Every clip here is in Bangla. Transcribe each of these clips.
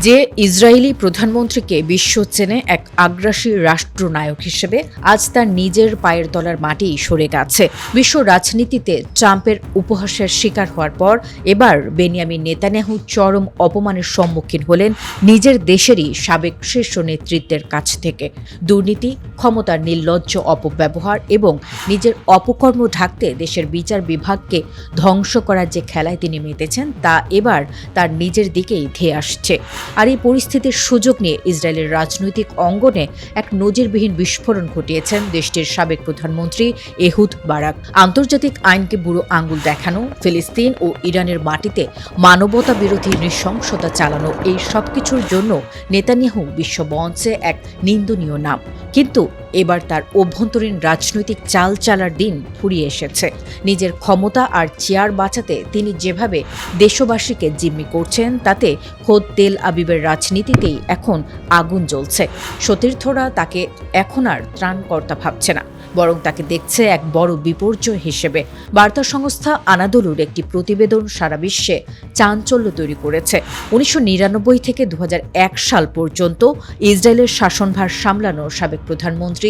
যে ইসরায়েলি প্রধানমন্ত্রীকে বিশ্ব চেনে এক আগ্রাসী রাষ্ট্রনায়ক হিসেবে আজ তার নিজের পায়ের তলার মাটি সরে গেছে। বিশ্ব রাজনীতিতে ট্রাম্পের উপহাসের শিকার হওয়ার পর এবার বেনিয়ামিন নেতানিয়াহু চরম অপমানের সম্মুখীন হলেন নিজের দেশেরই সাবেক শীর্ষ নেতৃত্বের কাছ থেকে। দুর্নীতি, ক্ষমতার নির্লজ্জ অপব্যবহার এবং নিজের অপকর্ম ঢাকতে দেশের বিচার বিভাগকে ধ্বংস করার যে খেলায় তিনি মেতেছেন তা এবার তার নিজের দিকেই ধেয়ে আসছে। আর এই পরিস্থিতির সুযোগ নিয়ে ইসরায়েলের রাজনৈতিক অঙ্গনে এক নজিরবিহীন বিস্ফোরণ ঘটিয়েছেন দেশটির সাবেক প্রধানমন্ত্রী এহুদ বারাক। আন্তর্জাতিক আইনকে বুড়ো আঙ্গুল দেখানো, ফিলিস্তিন ও ইরানের মাটিতে মানবতা বিরোধী নৃশংসতা চালানো, এই সবকিছুর জন্য নেতানিয়াহু বিশ্ব মঞ্চে এক নিন্দনীয় নাম। কিন্তু এবার তার অভ্যন্তরীণ রাজনৈতিক চাল চালার দিন ফুরিয়ে এসেছে। নিজের ক্ষমতা আর চেয়ার বাঁচাতে তিনি যেভাবে দেশবাসীকে জিম্মি করছেন তাতে খোদ তেল আবিবের রাজনীতিতেই এখন আগুন জ্বলছে। সতীর্থরা তাকে এখন আর ত্রাণকর্তা ভাবছে না, বরং তাকে দেখছে এক বড় বিপর্যয় হিসেবে। বার্তা সংস্থা আনাদোলুর একটি প্রতিবেদন সারা বিশ্বে চাঞ্চল্য তৈরি করেছে। 1999 থেকে 2001 সাল পর্যন্ত ইসরায়েলের শাসনভার সামলানো সাবেক প্রধানমন্ত্রী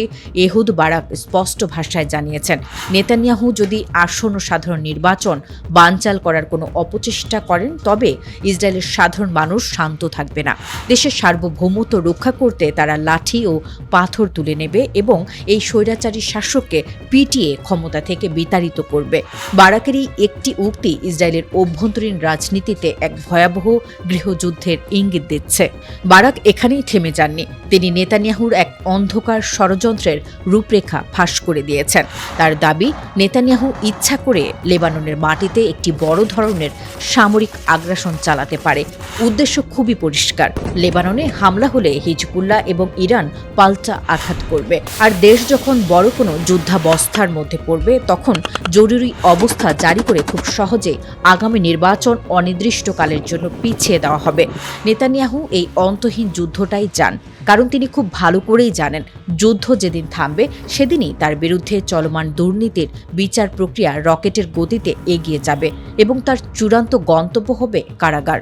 এহুদ বারাক স্পষ্ট ভাষায় জানিয়েছেন, নেতানিয়াহু যদি আসন্ন সাধারণ নির্বাচন বানচাল করার কোনো অপচেষ্টা করেন তবে ইসরায়েলের সাধারণ মানুষ শান্ত থাকবে না। দেশের সার্বভৌমত্ব রক্ষা করতে তারা লাঠি ও পাথর তুলে নেবে এবং এই স্বৈরাচারী শাসককে পিটিয়ে ক্ষমতা থেকে বিতাড়িত করবে। বারাকের এই একটি উক্তি ইসরায়েলের অভ্যন্তরীণ রাজনীতিতে এক ভয়াবহ গৃহযুদ্ধের ইঙ্গিত দিচ্ছে। বারাক এখানেই থেমে যাননি, তিনি নেতানিয়াহুর এক অন্ধকার ষড়যন্ত্রের রূপরেখা ফাঁস করে দিয়েছেন। তার দাবি, নেতানিয়াহু ইচ্ছা করে লেবাননের মাটিতে একটি বড় ধরনের সামরিক আগ্রাসন চালাতে পারে। উদ্দেশ্য খুবই পরিষ্কার, লেবাননে হামলা হলে হিজবুল্লাহ এবং ইরান পাল্টা আঘাত করবে। আর দেশ যখন বড় কোনো যুদ্ধাবস্থার মধ্যে পড়বে তখন জরুরি অবস্থা জারি করে খুব সহজে আগামী নির্বাচন অনির্দিষ্টকালের জন্য পিছিয়ে দেওয়া হবে। নেতানিয়াহু এই অন্তহীন যুদ্ধটাই চান, কারণ তিনি খুব ভালো করেই জানেন যুদ্ধ যেদিন থামবে সেদিনই তার বিরুদ্ধে চলমান দুর্নীতির বিচার প্রক্রিয়া রকেটের গতিতে এগিয়ে যাবে এবং তার চূড়ান্ত গন্তব্য হবে কারাগার।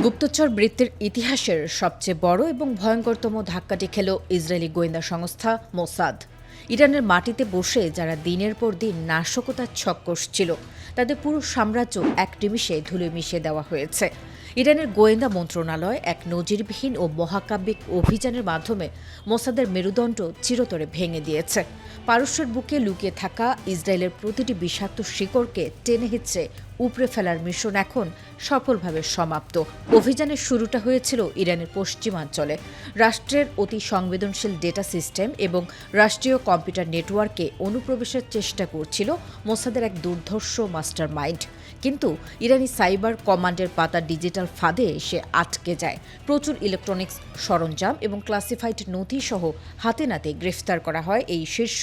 গুপ্তচর বৃত্তির ইতিহাসের সবচেয়ে বড় এবং ভয়ঙ্করতম ধাক্কাটি খেল ইসরায়েলি গোয়েন্দা সংস্থা মোসাদ। ইরানের মাটিতে বসে যারা দিনের পর দিন নাশকতার ছক কষছিল তাদের পুরো সাম্রাজ্য এক নিমিষে ধুলে মিশিয়ে দেওয়া হয়েছে। ইরানের গোয়েন্দা মন্ত্রণালয় এক নজিরবিহীন ও মহাকাব্যিক অভিযানের মাধ্যমে মোসাদের মেরুদণ্ড চিরতরে ভেঙে দিয়েছে। পারস্যের বুকে লুকিয়ে থাকা ইসরায়েলের প্রতিটি বিষাক্ত শিকড়কে টেনে হিচড়ে উপড়ে ফেলার মিশন এখন সফলভাবে সমাপ্ত। অভিযানের শুরুটা হয়েছিল ইরানের পশ্চিমাঞ্চলে। রাষ্ট্রের অতি সংবেদনশীল ডেটা সিস্টেম এবং রাষ্ট্রীয় কম্পিউটার নেটওয়ার্কে অনুপ্রবেশের চেষ্টা করছিল মোসাদের এক দুর্ধর্ষ মাস্টার মাইন্ড। কিন্তু ইরানি সাইবার কমান্ডের পাতা ডিজিটাল ফাঁদে এসে আটকে যায়। প্রচুর ইলেকট্রনিক্স সরঞ্জাম এবং ক্লাসিফাইড নথি সহ হাতে নাতে গ্রেফতার করা হয় এই শীর্ষ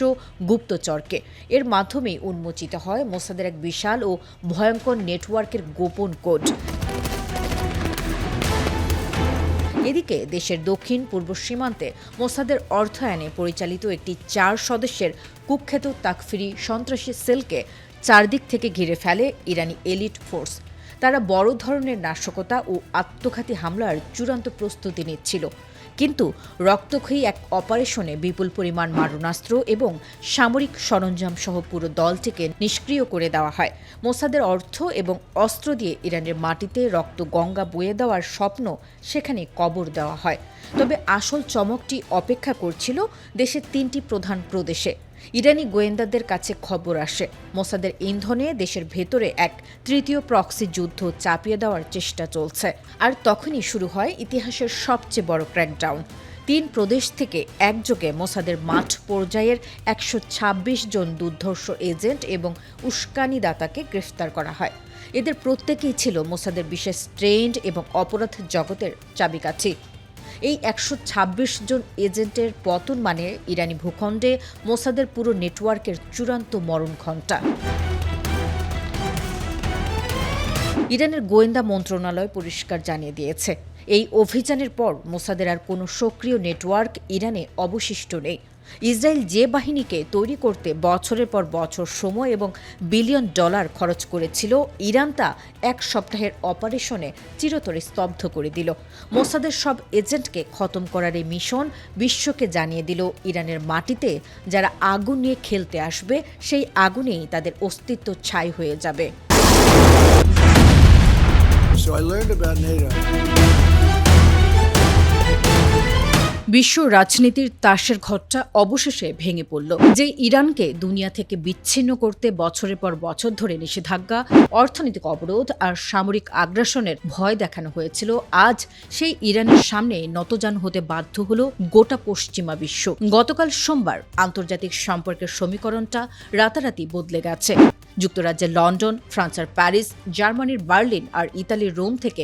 গুপ্তচরকে। এর মাধ্যমেই উন্মোচিত হয় মোসাদের এক বিশাল ও ভয়ঙ্কর নেটওয়ার্কের গোপন কোড। এদিকে দেশের দক্ষিণ পূর্ব সীমান্তে মোসাদের অর্থায়নে পরিচালিত একটি 4 সদস্যের কুখ্যাত তাকফিরি সন্ত্রাসী সেলকে চারদিক থেকে ঘিরে ফেলে ইরানি এলিট ফোর্স। তারা বড় ধরনের নাশকতা ও আত্মঘাতী হামলার চূড়ান্ত প্রস্তুতি নিচ্ছিল। কিন্তু রক্তক্ষয়ী এক অপারেশনে বিপুল পরিমাণ মারণাস্ত্র এবং সামরিক সরঞ্জাম সহ পুরো দলটিকে নিষ্ক্রিয় করে দেওয়া হয়। মোসাদের অর্থ এবং অস্ত্র দিয়ে ইরানের মাটিতে রক্ত গঙ্গা বয়ে দেওয়ার স্বপ্ন সেখানে কবর দেওয়া হয়। তবে আসল চমকটি অপেক্ষা করছিল দেশের 3টি প্রধান প্রদেশে। ইরানি গোয়েন্দাদের কাছে খবর আসে মোসাদের ইন্ধনে দেশের ভেতরে এক তৃতীয় প্রক্সি যুদ্ধ চাপিয়ে দেওয়ার চেষ্টা চলছে। আর তখনই শুরু হয় ইতিহাসের সবচেয়ে বড় ক্র্যাকডাউন। 3 প্রদেশ থেকে একযোগে মোসাদের মাঠ পর্যায়ের 126 জন দুর্ধর্ষ এজেন্ট এবং উস্কানিদাতাকে গ্রেফতার করা হয়। এদের প্রত্যেকেই ছিল মোসাদের বিশেষ ট্রেন্ড এবং অপরাধ জগতের চাবিকাঠি। এই 126 জন এজেন্টের পতন মানে ইরানি ভূখণ্ডে মোসাদের পুরো নেটওয়ার্কের চূড়ান্ত মরণ ঘণ্টা। ইরানের গোয়েন্দা মন্ত্রণালয় পরিষ্কার জানিয়ে দিয়েছে, এই অভিযানের পর মোসাদের আর কোনো সক্রিয় নেটওয়ার্ক ইরানে অবশিষ্ট নেই। ইসরায়েল যে বাহিনীকে তৈরি করতে বছরের পর বছর সময় এবং বিলিয়ন ডলার খরচ করেছিল, ইরান তা এক সপ্তাহের অপারেশনে চিরতরে স্তব্ধ করে দিল। মোসাদের সব এজেন্টকে খতম করার এই মিশন বিশ্বকে জানিয়ে দিল ইরানের মাটিতে যারা আগুন নিয়ে খেলতে আসবে, সেই আগুনেই তাদের অস্তিত্ব ছাই হয়ে যাবে। So I learned about NATO. বিশ্ব রাজনীতির তাসের ঘরটা অবশেষে ভেঙে পড়ল। যে ইরানকে দুনিয়া থেকে বিচ্ছিন্ন করতে বছরের পর বছর ধরে নিষেধাজ্ঞা, অর্থনৈতিক অবরোধ আর সামরিক আগ্রাসনের ভয় দেখানো হয়েছিল, আজ সেই ইরানের সামনে নতজানু হতে বাধ্য হল গোটা পশ্চিমা বিশ্ব। গতকাল সোমবার আন্তর্জাতিক সম্পর্কের সমীকরণটা রাতারাতি বদলে গেছে। যুক্তরাজ্যের লন্ডন, ফ্রান্সের প্যারিস, জার্মানির বার্লিন আর ইতালির রোম থেকে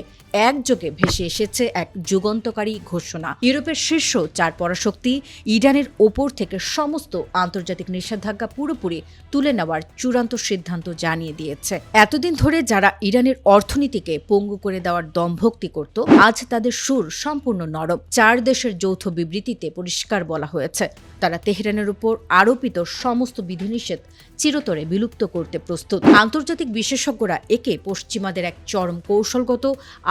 একযোগে ভেসে এসেছে এক যুগান্তকারী ঘোষণা। ইউরোপের শীর্ষ 4 পরাশক্তি ইরানের ওপর থেকে সমস্ত আন্তর্জাতিক নিষেধাজ্ঞা পুরোপুরি তুলে নেওয়ার চূড়ান্ত সিদ্ধান্ত জানিয়ে দিয়েছে। এতদিন ধরে যারা ইরানের অর্থনীতিকে পঙ্গু করে দেওয়ার দম্ভক্তি করত, আজ তাদের সুর সম্পূর্ণ নরম। 4 দেশের যৌথ বিবৃতিতে পরিষ্কার বলা হয়েছে তারা তেহরানের উপর আরোপিত সমস্ত বিধিনিষেধ চিরতরে বিলুপ্ত করতে প্রস্তুত। আন্তর্জাতিক বিশেষজ্ঞরা একে পশ্চিমাদের এক চরম কৌশলগত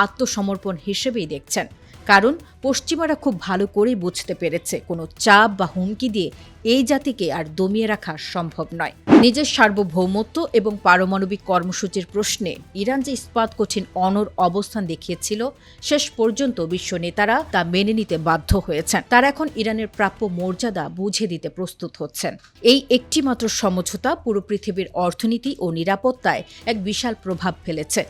আত্মসমর্পণ হিসেবেই দেখছেন, কারণ পশ্চিমারা খুব ভালো করেই বুঝতে পেরেছে কোনো চাপ বা হুমকি দিয়ে এই জাতিকে আর দমিয়ে রাখা সম্ভব নয়। নিজের সার্বভৌমত্ব এবং পারমাণবিক কর্মসূচির প্রশ্নে ইরান যে ইস্পাত কঠিন অনড় অবস্থান দেখিয়েছিল, শেষ পর্যন্ত বিশ্ব নেতারা তা মেনে নিতে বাধ্য হয়েছেন। তারা এখন ইরানের প্রাপ্য মর্যাদা বুঝে দিতে প্রস্তুত হচ্ছেন। এই একটিমাত্র সমঝোতা পুরো পৃথিবীর অর্থনীতি ও নিরাপত্তায় এক বিশাল প্রভাব ফেলেছে।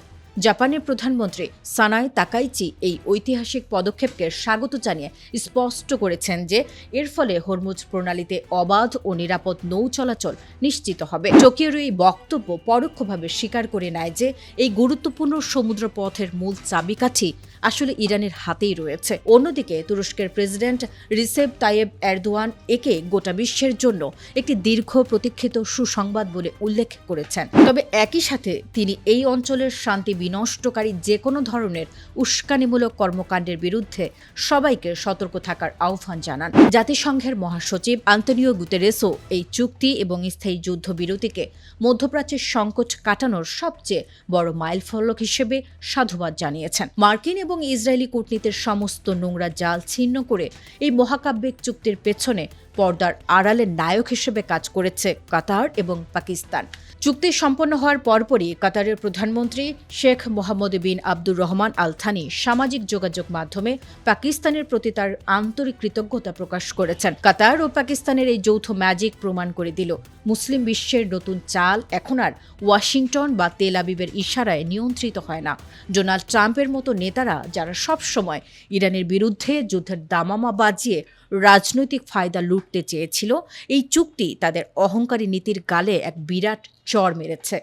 জাপানের প্রধানমন্ত্রী সানাই তাকাইচি এই ঐতিহাসিক পদক্ষেপকে স্বাগত জানিয়ে স্পষ্ট করেছেন যে এর ফলে হরমুজ প্রণালীতে অবাধ ও নিরাপদ নৌ চলাচল নিশ্চিত হবে। টোকিওর এই বক্তব্য পরোক্ষভাবে স্বীকার করে নেয় যে এই গুরুত্বপূর্ণ সমুদ্র পথের মূল চাবিকাঠি আসলে ইরানের হাতেই রয়েছে। অন্যদিকে তুরস্কের প্রেসিডেন্ট রিসেপ তাইয়েব এরদোয়ান একে গোটা বিশ্বের জন্য একটি দীর্ঘ প্রতীক্ষিত সুসংবাদ বলে উল্লেখ করেছেন। তবে একই সাথে তিনি এই অঞ্চলের শান্তি বিনষ্টকারী যে কোনো ধরনের উস্কানিমূলক কর্মকাণ্ডের বিরুদ্ধে সবাইকে সতর্ক থাকার আহ্বান জানান। জাতিসংঘের মহাসচিব আন্তোনিও গুতেরেসও এই চুক্তি এবং স্থায়ী যুদ্ধবিরতিকে মধ্যপ্রাচ্যের সংকট কাটানোর সবচেয়ে বড় মাইলফলক হিসেবে সাধুবাদ জানিয়েছেন। মার্কিন এবং ইসরায়েলি কূটনীতির সমস্ত নোংরা জাল ছিন্ন করে এই মহাকাব্যিক চুক্তির পেছনে পর্দার আড়ালে নায়ক হিসেবে কাজ করেছে কাতার এবং পাকিস্তান। চুক্তি সম্পন্ন হওয়ার পরপরই কাতারের প্রধানমন্ত্রী শেখ মোহাম্মদ বিন আব্দুর রহমান আল থানি সামাজিক যোগাযোগ মাধ্যমে পাকিস্তানের প্রতি তার আন্তরিক কৃতজ্ঞতা প্রকাশ করেছেন। কাতার ও পাকিস্তানের এই যৌথ ম্যাজিক প্রমাণ করে দিল মুসলিম বিশ্বের নতুন চাল এখন আর ওয়াশিংটন বা তেল আবিবের ইশারায় নিয়ন্ত্রিত হয় না। ডোনাল্ড ট্রাম্পের মতো নেতারা যারা সব সময় ইরানের বিরুদ্ধে যুদ্ধের দামামা বাজিয়ে রাজনৈতিক ফায়দা লুটতে চেয়েছিল, এই চুক্তি তাদের অহংকারী নীতির গালে এক বিরাট চড় মেরেছে।